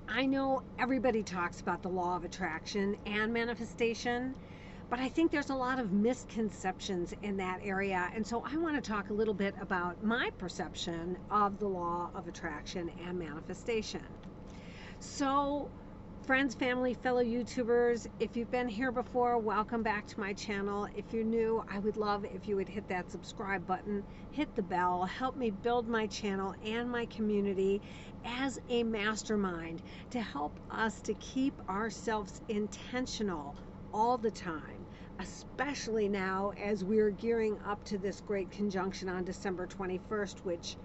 I know everybody talks about the law of attraction and manifestation, but I think there's a lot of misconceptions in that area. And so I want to talk a little bit about my perception of the law of attraction and manifestation. So, friends, family, fellow YouTubers, if you've been here before, welcome back to my channel. If you're new, I would love if you would hit that subscribe button, hit the bell, help me build my channel and my community as a mastermind to help us to keep ourselves intentional all the time, especially now as we're gearing up to this great conjunction on December 21st, which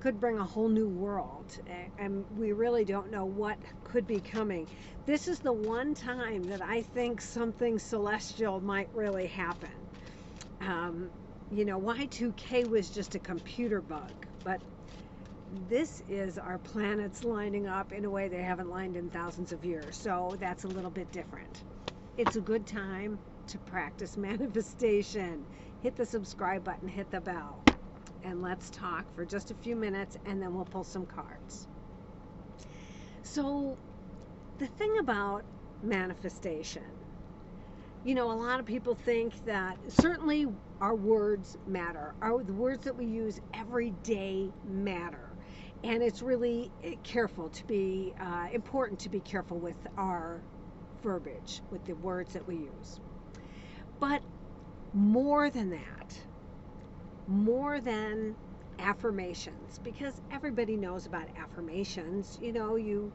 could bring a whole new world, and we really don't know what could be coming. This is the one time that I think something celestial might really happen. Y2K was just a computer bug, but this is our planets lining up in a way they haven't lined in thousands of years, so that's a little bit different. It's a good time to practice manifestation. Hit the subscribe button, hit the bell, and let's talk for just a few minutes, and then we'll pull some cards. So the thing about manifestation, a lot of people think that certainly our words matter. The words that we use every day matter. And it's really important to be careful with our verbiage, with the words that we use. But more than that, more than affirmations, because everybody knows about affirmations. You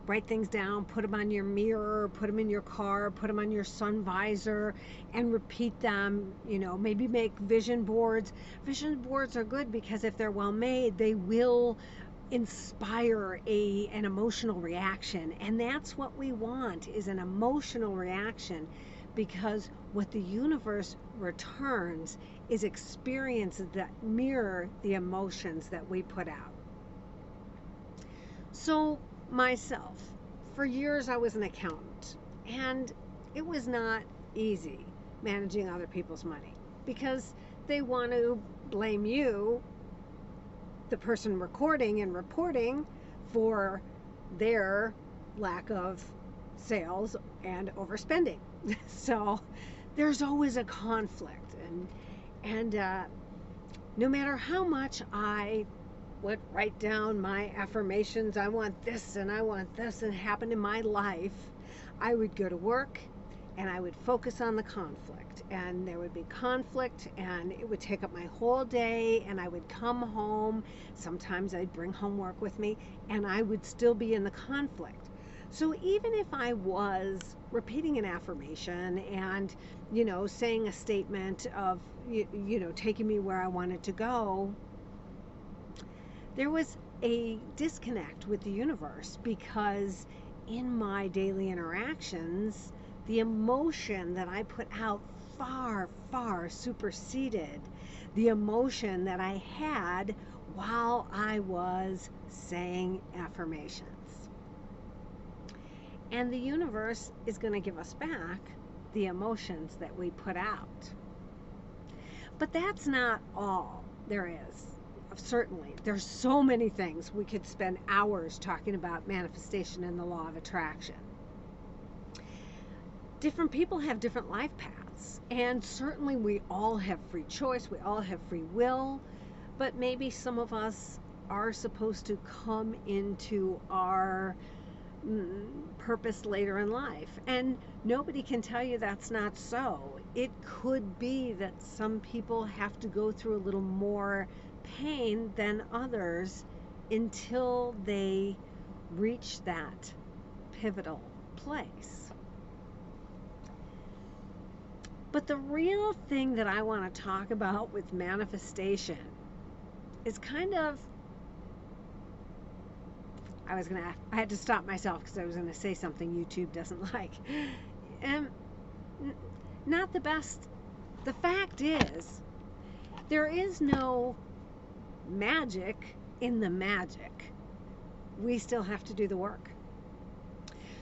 write things down, put them on your mirror, put them in your car, put them on your sun visor, and repeat them. Maybe make vision boards. Vision boards are good because if they're well made, they will inspire an emotional reaction, and that's what we want, is an emotional reaction, because what the universe returns is experiences that mirror the emotions that we put out. So myself, for years I was an accountant, and it was not easy managing other people's money because they want to blame you, the person recording and reporting, for their lack of sales and overspending. So there's always a conflict, and no matter how much I would write down my affirmations, I want this and I want this, and happen in my life, I would go to work and I would focus on the conflict, and there would be conflict, and it would take up my whole day, and I would come home. Sometimes I'd bring homework with me, and I would still be in the conflict. So even if I was repeating an affirmation and, saying a statement of, taking me where I wanted to go, there was a disconnect with the universe, because in my daily interactions, the emotion that I put out far, far superseded the emotion that I had while I was saying affirmations. And the universe is going to give us back the emotions that we put out. But that's not all there is. Certainly, there's so many things. We could spend hours talking about manifestation and the law of attraction. Different people have different life paths, and certainly we all have free choice, we all have free will, but maybe some of us are supposed to come into our purpose later in life, and nobody can tell you that's not so. It could be that some people have to go through a little more pain than others until they reach that pivotal place. But the real thing that I want to talk about with manifestation is kind of, I had to stop myself because I was going to say something YouTube doesn't like. Not the best. The fact is, there is no magic in the magic. We still have to do the work.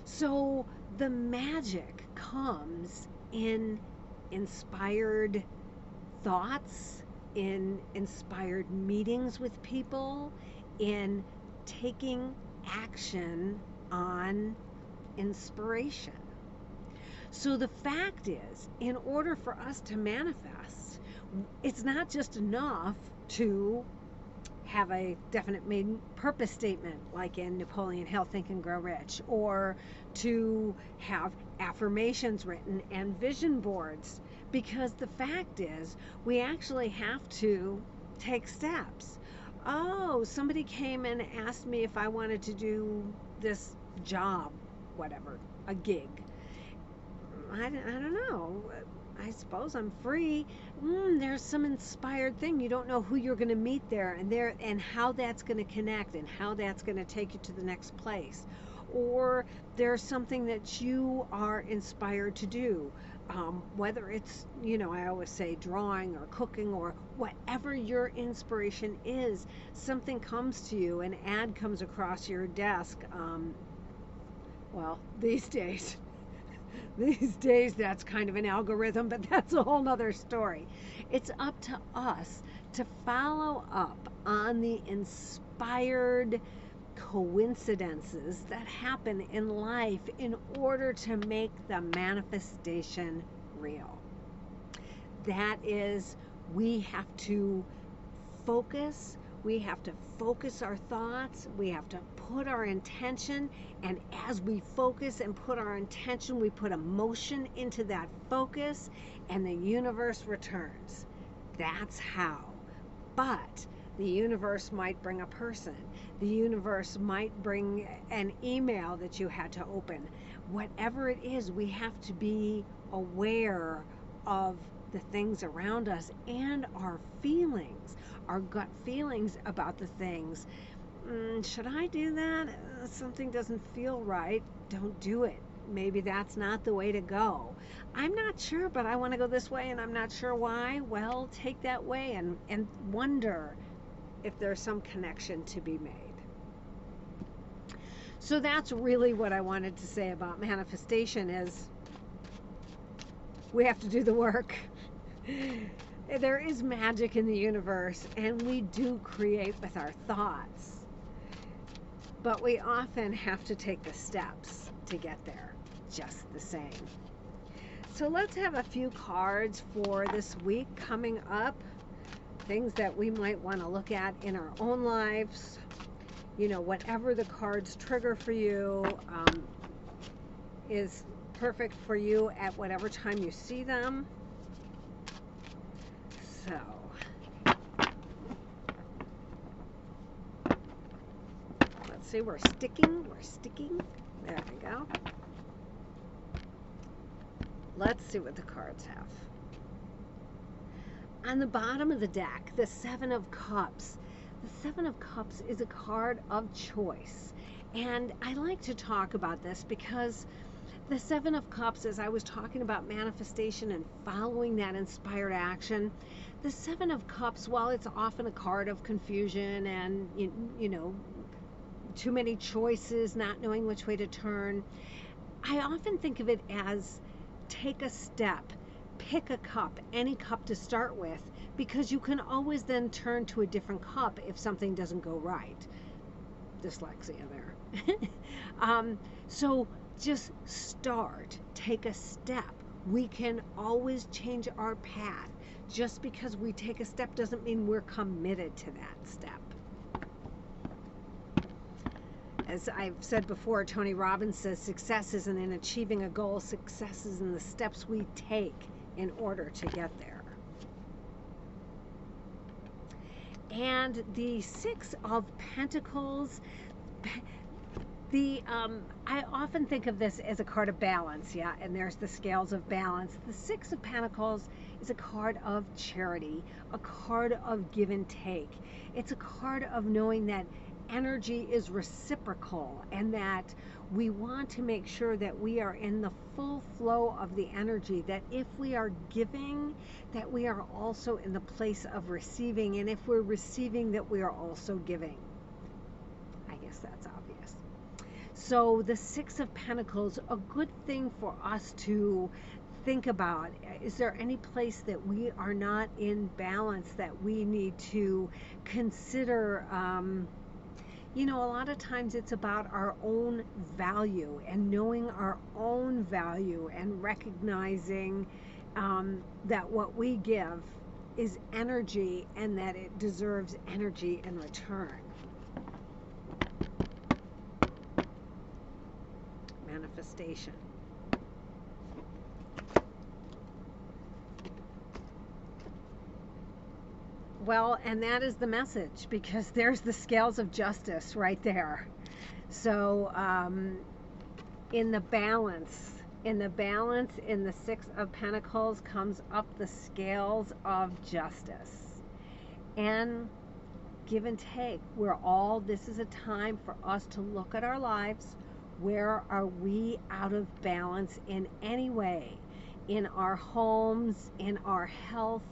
So the magic comes in inspired thoughts, in inspired meetings with people, in taking action on inspiration. So the fact is, in order for us to manifest, it's not just enough to have a definite main purpose statement like in Napoleon Hill Think and Grow Rich, or to have affirmations written and vision boards, because the fact is we actually have to take steps. Oh, somebody came and asked me if I wanted to do this job, whatever, a gig. I don't know. I suppose I'm free. There's some inspired thing. You don't know who you're going to meet there, and how that's going to connect, and how that's going to take you to the next place. Or there's something that you are inspired to do. Whether it's, I always say drawing or cooking or whatever your inspiration is, something comes to you, an ad comes across your desk. Well, these days, that's kind of an algorithm, but that's a whole nother story. It's up to us to follow up on the inspired coincidences that happen in life in order to make the manifestation real. That is, we have to focus. We have to focus our thoughts. We have to put our intention. And as we focus and put our intention, we put emotion into that focus, and the universe returns. That's how. But the universe might bring a person. The universe might bring an email that you had to open. Whatever it is, we have to be aware of the things around us and our feelings, our gut feelings about the things. Should I do that? Something doesn't feel right. Don't do it. Maybe that's not the way to go. I'm not sure, but I want to go this way and I'm not sure why. Well, take that way and wonder if there's some connection to be made. So that's really what I wanted to say about manifestation is we have to do the work. There is magic in the universe, and we do create with our thoughts. But we often have to take the steps to get there, just the same. So let's have a few cards for this week coming up. Things that we might want to look at in our own lives. Whatever the cards trigger for you is perfect for you at whatever time you see them. So, let's see, we're sticking. There we go. Let's see what the cards have. On the bottom of the deck, the Seven of Cups. The Seven of Cups is a card of choice. And I like to talk about this because the Seven of Cups, as I was talking about manifestation and following that inspired action, the Seven of Cups, while it's often a card of confusion and, too many choices, not knowing which way to turn, I often think of it as take a step, pick a cup, any cup to start with, because you can always then turn to a different cup if something doesn't go right. Dyslexia there. So just start, take a step. We can always change our path. Just because we take a step doesn't mean we're committed to that step. As I've said before, Tony Robbins says success isn't in achieving a goal, success is in the steps we take in order to get there. And the Six of Pentacles, I often think of this as a card of balance, yeah, and there's the scales of balance. The Six of Pentacles is a card of charity, a card of give and take. It's a card of knowing that energy is reciprocal and that we want to make sure that we are in the full flow of the energy, that if we are giving, that we are also in the place of receiving, and if we're receiving, that we are also giving. I guess that's obvious. So the Six of Pentacles, a good thing for us to think about, is there any place that we are not in balance that we need to consider You know, a lot of times it's about our own value and knowing our own value and recognizing that what we give is energy and that it deserves energy in return. Manifestation. Well, and that is the message because there's the scales of justice right there. So, in the balance, in the Six of Pentacles comes up the scales of justice. And give and take. This is a time for us to look at our lives. Where are we out of balance in any way? In our homes, in our health,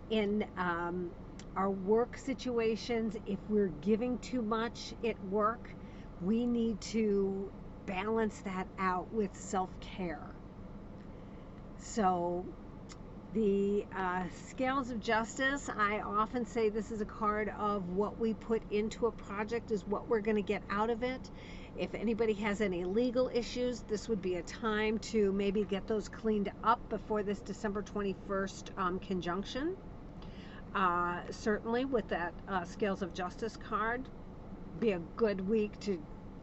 in our work situations. If we're giving too much at work, we need to balance that out with self-care. So the scales of justice, I often say this is a card of what we put into a project is what we're going to get out of it. If anybody has any legal issues, this would be a time to maybe get those cleaned up before this December 21st conjunction. Certainly with that scales of justice card, be a good week to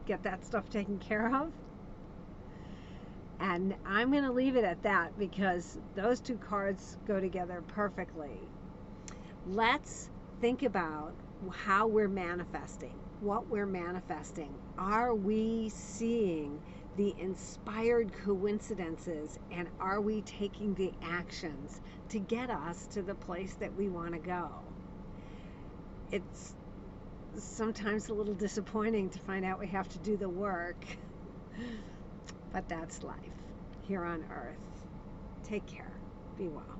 get that stuff taken care of. And I'm going to leave it at that because those two cards go together perfectly. Let's think about how we're manifesting, what we're manifesting. Are we seeing the inspired coincidences, and are we taking the actions to get us to the place that we want to go? It's sometimes a little disappointing to find out we have to do the work, but that's life here on earth. Take care. Be well.